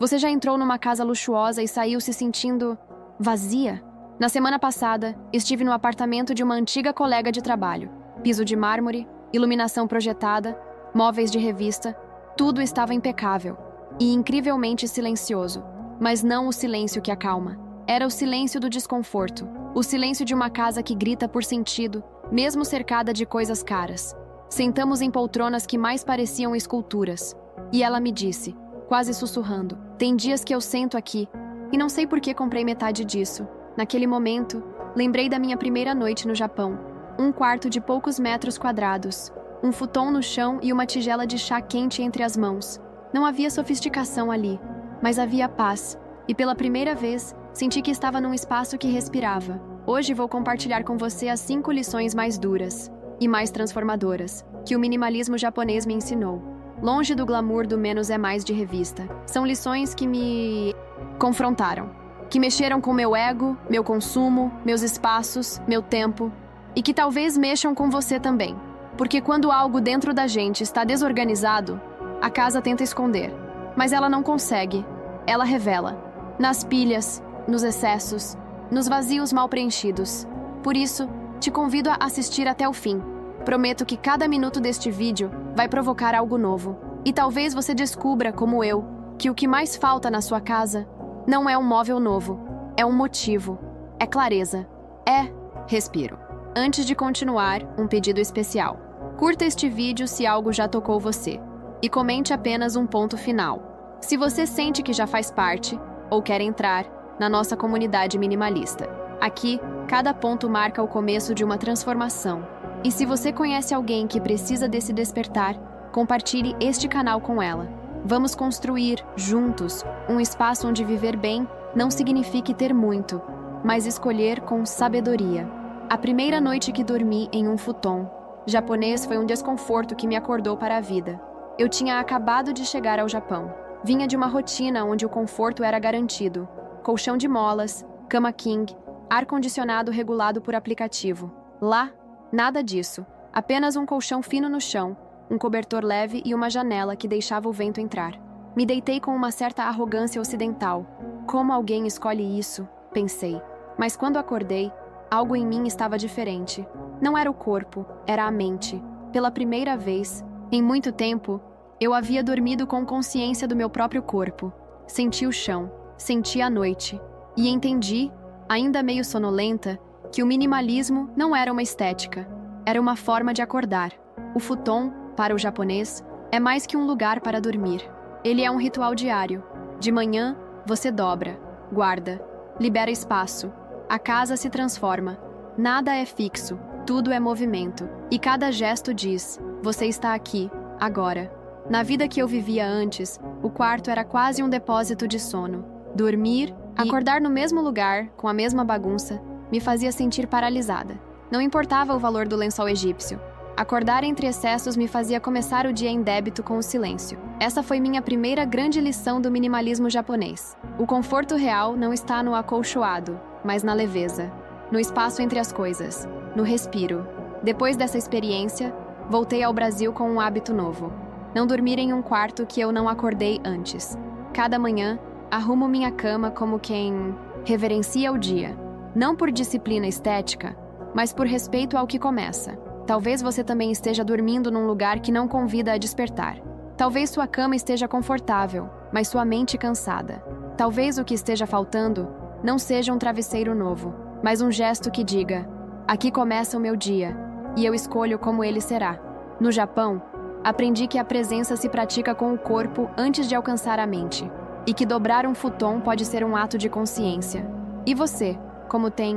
Você já entrou numa casa luxuosa e saiu se sentindo vazia? Na semana passada, estive no apartamento de uma antiga colega de trabalho. Piso de mármore, iluminação projetada, móveis de revista, tudo estava impecável e incrivelmente silencioso. Mas não o silêncio que acalma. Era o silêncio do desconforto, o silêncio de uma casa que grita por sentido, mesmo cercada de coisas caras. Sentamos em poltronas que mais pareciam esculturas. E ela me disse, quase sussurrando, tem dias que eu sento aqui e não sei por que comprei metade disso. Naquele momento, lembrei da minha primeira noite no Japão. Um quarto de poucos metros quadrados, um futon no chão e uma tigela de chá quente entre as mãos. Não havia sofisticação ali, mas havia paz. E pela primeira vez, senti que estava num espaço que respirava. Hoje vou compartilhar com você as 5 lições mais duras e mais transformadoras que o minimalismo japonês me ensinou. Longe do glamour do menos é mais de revista. São lições que me confrontaram, que mexeram com meu ego, meu consumo, meus espaços, meu tempo, e que talvez mexam com você também. Porque quando algo dentro da gente está desorganizado, a casa tenta esconder, mas ela não consegue. Ela revela. Nas pilhas, nos excessos, nos vazios mal preenchidos. Por isso, te convido a assistir até o fim. Prometo que cada minuto deste vídeo vai provocar algo novo. E talvez você descubra, como eu, que o que mais falta na sua casa não é um móvel novo, é um motivo, é clareza, é respiro. Antes de continuar, um pedido especial. Curta este vídeo se algo já tocou você. E comente apenas um ponto final. Se você sente que já faz parte, ou quer entrar, na nossa comunidade minimalista. Aqui, cada ponto marca o começo de uma transformação. E se você conhece alguém que precisa desse despertar, compartilhe este canal com ela. Vamos construir, juntos, um espaço onde viver bem não signifique ter muito, mas escolher com sabedoria. A primeira noite que dormi em um futon japonês foi um desconforto que me acordou para a vida. Eu tinha acabado de chegar ao Japão. Vinha de uma rotina onde o conforto era garantido. Colchão de molas, cama king, ar-condicionado regulado por aplicativo. Lá, nada disso. Apenas um colchão fino no chão, um cobertor leve e uma janela que deixava o vento entrar. Me deitei com uma certa arrogância ocidental. Como alguém escolhe isso? Pensei. Mas quando acordei, algo em mim estava diferente. Não era o corpo, era a mente. Pela primeira vez, em muito tempo, eu havia dormido com consciência do meu próprio corpo. Senti o chão, senti a noite. E entendi, ainda meio sonolenta, que o minimalismo não era uma estética. Era uma forma de acordar. O futon, para o japonês, é mais que um lugar para dormir. Ele é um ritual diário. De manhã, você dobra, guarda, libera espaço. A casa se transforma. Nada é fixo, tudo é movimento. E cada gesto diz, você está aqui, agora. Na vida que eu vivia antes, o quarto era quase um depósito de sono. Dormir e acordar no mesmo lugar, com a mesma bagunça, me fazia sentir paralisada. Não importava o valor do lençol egípcio. Acordar entre excessos me fazia começar o dia em débito com o silêncio. Essa foi minha primeira grande lição do minimalismo japonês. O conforto real não está no acolchoado, mas na leveza, no espaço entre as coisas, no respiro. Depois dessa experiência, voltei ao Brasil com um hábito novo. Não dormir em um quarto que eu não acordei antes. Cada manhã, arrumo minha cama como quem reverencia o dia. Não por disciplina estética, mas por respeito ao que começa. Talvez você também esteja dormindo num lugar que não convida a despertar. Talvez sua cama esteja confortável, mas sua mente cansada. Talvez o que esteja faltando não seja um travesseiro novo, mas um gesto que diga: aqui começa o meu dia, e eu escolho como ele será. No Japão, aprendi que a presença se pratica com o corpo antes de alcançar a mente, e que dobrar um futon pode ser um ato de consciência. E você, como tem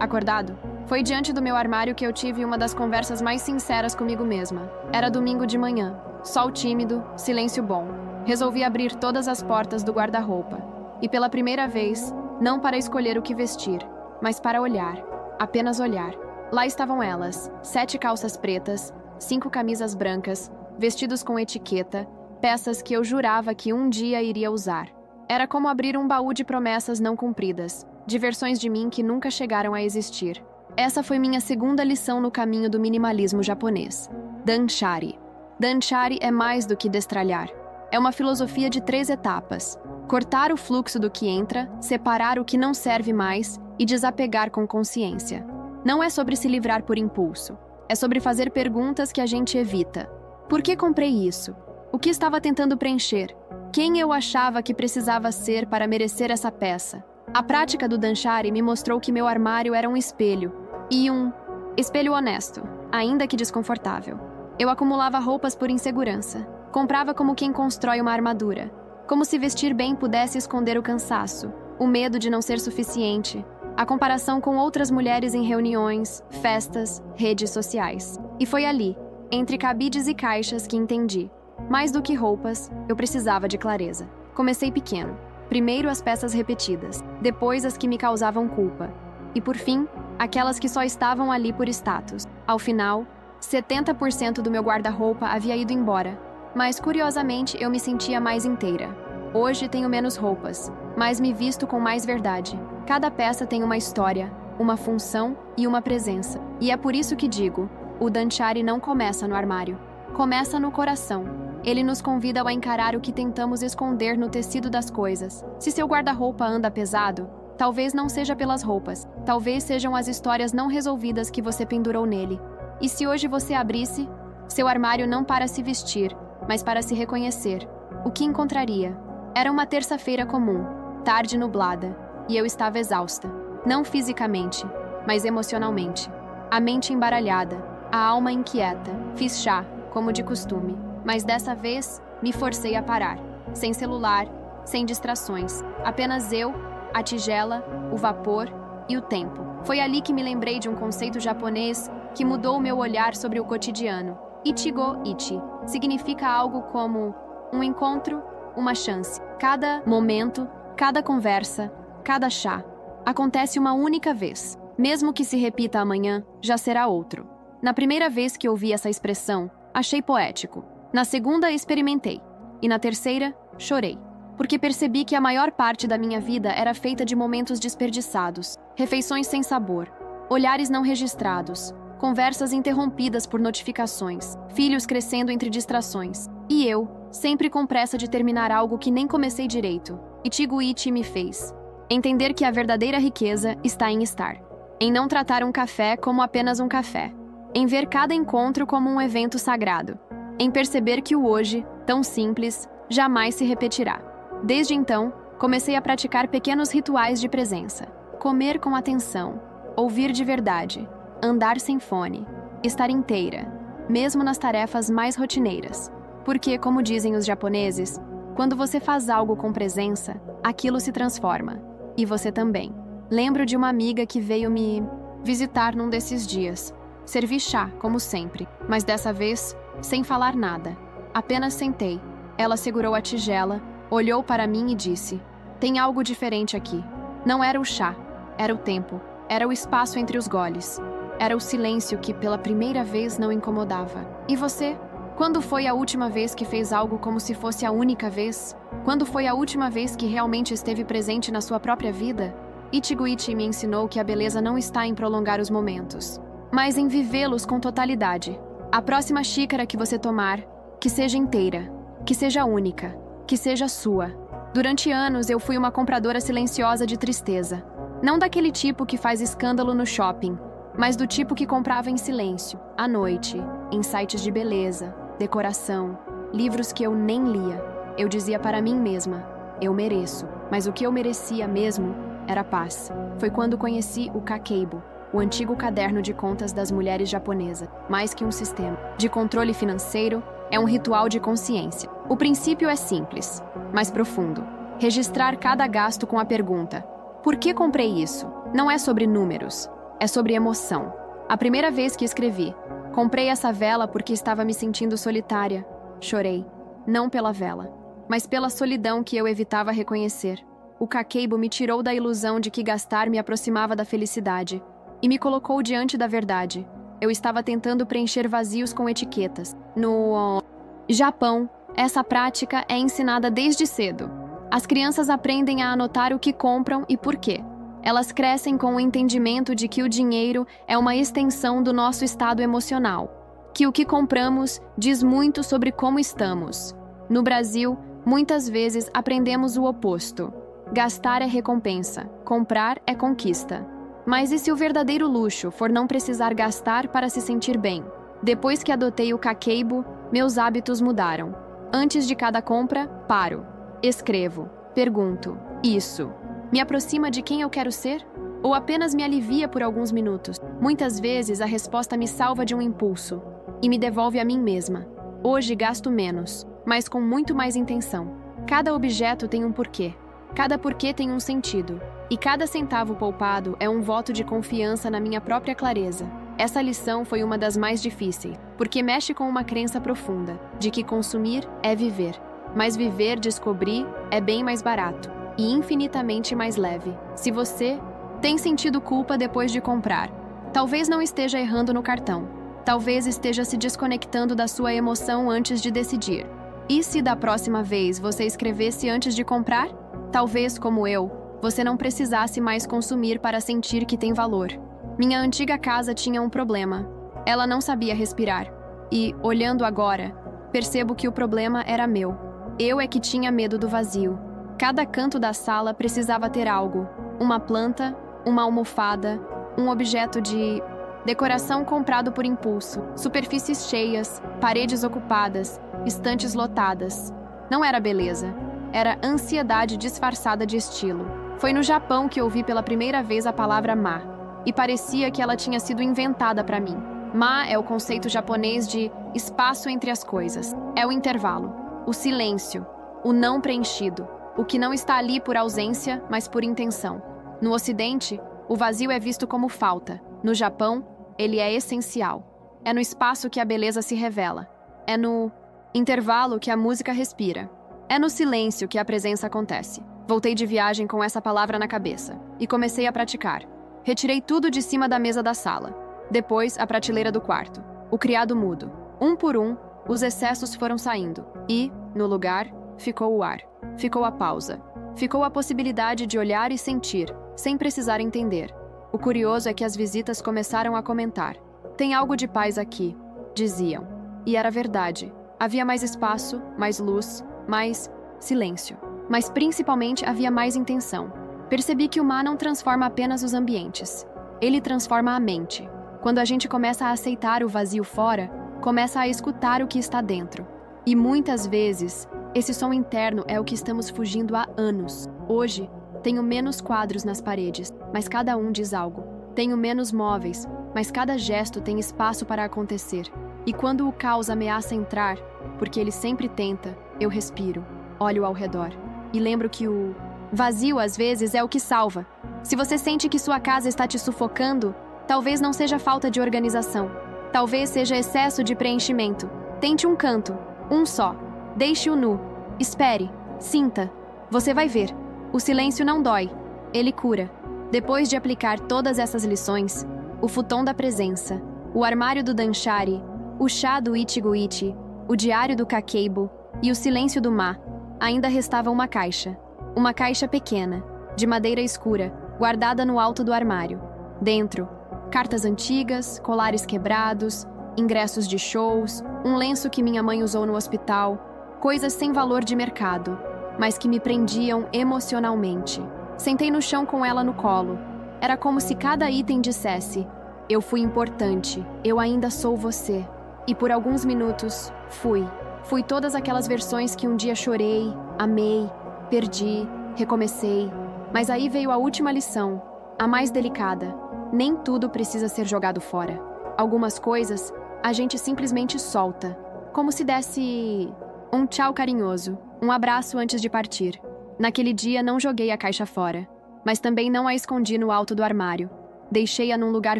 acordado? Foi diante do meu armário que eu tive uma das conversas mais sinceras comigo mesma. Era domingo de manhã, sol tímido, silêncio bom. Resolvi abrir todas as portas do guarda-roupa. E pela primeira vez, não para escolher o que vestir, mas para olhar, apenas olhar. Lá estavam elas, 7 calças pretas, 5 camisas brancas, vestidos com etiqueta, peças que eu jurava que um dia iria usar. Era como abrir um baú de promessas não cumpridas, de versões de mim que nunca chegaram a existir. Essa foi minha segunda lição no caminho do minimalismo japonês. Danshari. Danshari é mais do que destralhar. É uma filosofia de 3 etapas. Cortar o fluxo do que entra, separar o que não serve mais e desapegar com consciência. Não é sobre se livrar por impulso. É sobre fazer perguntas que a gente evita. Por que comprei isso? O que estava tentando preencher? Quem eu achava que precisava ser para merecer essa peça? A prática do Dhanchari me mostrou que meu armário era um espelho. E um espelho honesto, ainda que desconfortável. Eu acumulava roupas por insegurança. Comprava como quem constrói uma armadura. Como se vestir bem pudesse esconder o cansaço, o medo de não ser suficiente, a comparação com outras mulheres em reuniões, festas, redes sociais. E foi ali, entre cabides e caixas, que entendi. Mais do que roupas, eu precisava de clareza. Comecei pequeno. Primeiro as peças repetidas, depois as que me causavam culpa. E por fim, aquelas que só estavam ali por status. Ao final, 70% do meu guarda-roupa havia ido embora. Mas, curiosamente, eu me sentia mais inteira. Hoje tenho menos roupas, mas me visto com mais verdade. Cada peça tem uma história, uma função e uma presença. E é por isso que digo, o Dhanchari não começa no armário. Começa no coração. Ele nos convida a encarar o que tentamos esconder no tecido das coisas. Se seu guarda-roupa anda pesado, talvez não seja pelas roupas. Talvez sejam as histórias não resolvidas que você pendurou nele. E se hoje você abrisse seu armário não para se vestir, mas para se reconhecer, o que encontraria? Era uma terça-feira comum, tarde nublada, e eu estava exausta. Não fisicamente, mas emocionalmente. A mente embaralhada, a alma inquieta. Fiz chá, como de costume, mas dessa vez me forcei a parar. Sem celular, sem distrações. Apenas eu, a tigela, o vapor e o tempo. Foi ali que me lembrei de um conceito japonês que mudou o meu olhar sobre o cotidiano. Ichigo-ichi significa algo como um encontro, uma chance. Cada momento, cada conversa, cada chá acontece uma única vez. Mesmo que se repita amanhã, já será outro. Na primeira vez que ouvi essa expressão, achei poético. Na segunda, experimentei. E na terceira, chorei. Porque percebi que a maior parte da minha vida era feita de momentos desperdiçados, refeições sem sabor, olhares não registrados, conversas interrompidas por notificações, filhos crescendo entre distrações. E eu, sempre com pressa de terminar algo que nem comecei direito. Ichigo-ichi me fez entender que a verdadeira riqueza está em estar. Em não tratar um café como apenas um café. Em ver cada encontro como um evento sagrado. Em perceber que o hoje, tão simples, jamais se repetirá. Desde então, comecei a praticar pequenos rituais de presença. Comer com atenção, ouvir de verdade, andar sem fone, estar inteira, mesmo nas tarefas mais rotineiras. Porque, como dizem os japoneses, quando você faz algo com presença, aquilo se transforma. E você também. Lembro de uma amiga que veio me visitar num desses dias. Servi chá, como sempre, mas dessa vez, sem falar nada. Apenas sentei. Ela segurou a tigela, olhou para mim e disse: "Tem algo diferente aqui." Não era o chá, era o tempo, era o espaço entre os goles. Era o silêncio que, pela primeira vez, não incomodava. E você? Quando foi a última vez que fez algo como se fosse a única vez? Quando foi a última vez que realmente esteve presente na sua própria vida? Ichigo-ichi me ensinou que a beleza não está em prolongar os momentos, mas em vivê-los com totalidade. A próxima xícara que você tomar, que seja inteira, que seja única, que seja sua. Durante anos eu fui uma compradora silenciosa de tristeza. Não daquele tipo que faz escândalo no shopping, mas do tipo que comprava em silêncio, à noite, em sites de beleza, decoração, livros que eu nem lia. Eu dizia para mim mesma, eu mereço, mas o que eu merecia mesmo era paz. Foi quando conheci o Kakeibo, o antigo caderno de contas das mulheres japonesas. Mais que um sistema de controle financeiro, é um ritual de consciência. O princípio é simples, mas profundo. Registrar cada gasto com a pergunta: por que comprei isso? Não é sobre números, é sobre emoção. A primeira vez que escrevi, comprei essa vela porque estava me sentindo solitária. Chorei, não pela vela, mas pela solidão que eu evitava reconhecer. O Kakeibo me tirou da ilusão de que gastar me aproximava da felicidade e me colocou diante da verdade. Eu estava tentando preencher vazios com etiquetas. No Japão, essa prática é ensinada desde cedo. As crianças aprendem a anotar o que compram e por quê. Elas crescem com o entendimento de que o dinheiro é uma extensão do nosso estado emocional, que o que compramos diz muito sobre como estamos. No Brasil, Muitas vezes aprendemos o oposto. Gastar é recompensa, comprar é conquista. Mas e se o verdadeiro luxo for não precisar gastar para se sentir bem? Depois que adotei o Kakeibo, meus hábitos mudaram. Antes de cada compra, paro. Escrevo. Pergunto. Isso me aproxima de quem eu quero ser? Ou apenas me alivia por alguns minutos? Muitas vezes a resposta me salva de um impulso e me devolve a mim mesma. Hoje gasto menos, mas com muito mais intenção. Cada objeto tem um porquê. Cada porquê tem um sentido. E cada centavo poupado é um voto de confiança na minha própria clareza. Essa lição foi uma das mais difíceis, porque mexe com uma crença profunda, de que consumir é viver. Mas viver, descobrir, é bem mais barato e infinitamente mais leve. Se você tem sentido culpa depois de comprar, talvez não esteja errando no cartão. Talvez esteja se desconectando da sua emoção antes de decidir. E se da próxima vez você escrevesse antes de comprar? Talvez, como eu, você não precisasse mais consumir para sentir que tem valor. Minha antiga casa tinha um problema. Ela não sabia respirar. E, olhando agora, percebo que o problema era meu. Eu é que tinha medo do vazio. Cada canto da sala precisava ter algo. Uma planta, uma almofada, um objeto de decoração comprado por impulso, superfícies cheias, paredes ocupadas, estantes lotadas. Não era beleza. Era ansiedade disfarçada de estilo. Foi no Japão que ouvi pela primeira vez a palavra ma, e parecia que ela tinha sido inventada para mim. Ma é o conceito japonês de espaço entre as coisas. É o intervalo, o silêncio, o não preenchido, o que não está ali por ausência, mas por intenção. No Ocidente, o vazio é visto como falta. No Japão, ele é essencial. É no espaço que a beleza se revela. É no intervalo que a música respira. É no silêncio que a presença acontece. Voltei de viagem com essa palavra na cabeça e comecei a praticar. Retirei tudo de cima da mesa da sala. Depois, a prateleira do quarto. O criado mudo. Um por um, os excessos foram saindo. E, no lugar, ficou o ar. Ficou a pausa. Ficou a possibilidade de olhar e sentir, sem precisar entender. O curioso é que as visitas começaram a comentar. Tem algo de paz aqui, diziam. E era verdade. Havia mais espaço, mais luz, mais silêncio. Mas principalmente havia mais intenção. Percebi que o ma não transforma apenas os ambientes. Ele transforma a mente. Quando a gente começa a aceitar o vazio fora, começa a escutar o que está dentro. E muitas vezes, esse som interno é o que estamos fugindo há anos. Hoje, tenho menos quadros nas paredes, mas cada um diz algo. Tenho menos móveis, mas cada gesto tem espaço para acontecer. E quando o caos ameaça entrar, porque ele sempre tenta, eu respiro, olho ao redor e lembro que o vazio às vezes é o que salva. Se você sente que sua casa está te sufocando, talvez não seja falta de organização. Talvez seja excesso de preenchimento. Tente um canto, um só. Deixe-o nu. Espere. Sinta. Você vai ver. O silêncio não dói. Ele cura. Depois de aplicar todas essas lições, o futon da presença, o armário do Danshari, o chá do Ichigo-ichi, o diário do Kakeibo e o silêncio do ma, ainda restava uma caixa. Uma caixa pequena, de madeira escura, guardada no alto do armário. Dentro, cartas antigas, colares quebrados, ingressos de shows, um lenço que minha mãe usou no hospital, coisas sem valor de mercado, mas que me prendiam emocionalmente. Sentei no chão com ela no colo. Era como se cada item dissesse: eu fui importante, eu ainda sou você. E por alguns minutos, fui. Fui todas aquelas versões que um dia chorei, amei, perdi, recomecei. Mas aí veio a última lição, a mais delicada. Nem tudo precisa ser jogado fora. Algumas coisas, a gente simplesmente solta. Como se desse um tchau carinhoso, um abraço antes de partir. Naquele dia não joguei a caixa fora, mas também não a escondi no alto do armário. Deixei-a num lugar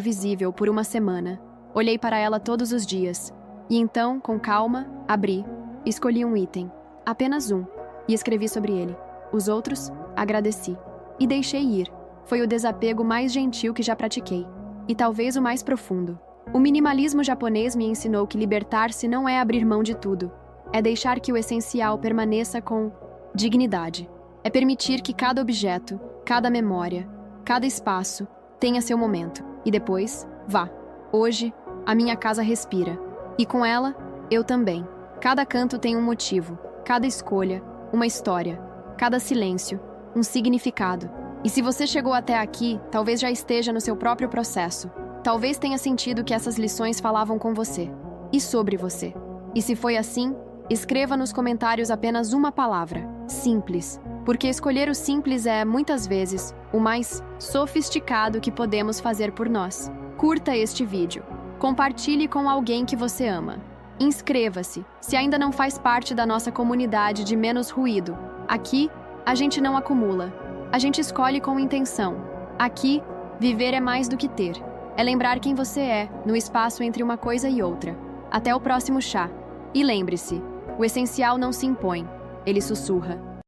visível por uma semana. Olhei para ela todos os dias. E então, com calma, abri. Escolhi um item. Apenas um. E escrevi sobre ele. Os outros, agradeci. E deixei ir. Foi o desapego mais gentil que já pratiquei. E talvez o mais profundo. O minimalismo japonês me ensinou que libertar-se não é abrir mão de tudo. É deixar que o essencial permaneça com dignidade. É permitir que cada objeto, cada memória, cada espaço tenha seu momento. E depois, vá. Hoje, a minha casa respira. E com ela, eu também. Cada canto tem um motivo. Cada escolha, uma história. Cada silêncio, um significado. E se você chegou até aqui, talvez já esteja no seu próprio processo. Talvez tenha sentido que essas lições falavam com você e sobre você. E se foi assim, escreva nos comentários apenas uma palavra: simples. Porque escolher o simples é, muitas vezes, o mais sofisticado que podemos fazer por nós. Curta este vídeo. Compartilhe com alguém que você ama. Inscreva-se, se ainda não faz parte da nossa comunidade de Menos Ruído. Aqui, a gente não acumula. A gente escolhe com intenção. Aqui, viver é mais do que ter. É lembrar quem você é, no espaço entre uma coisa e outra. Até o próximo chá. E lembre-se, o essencial não se impõe, ele sussurra.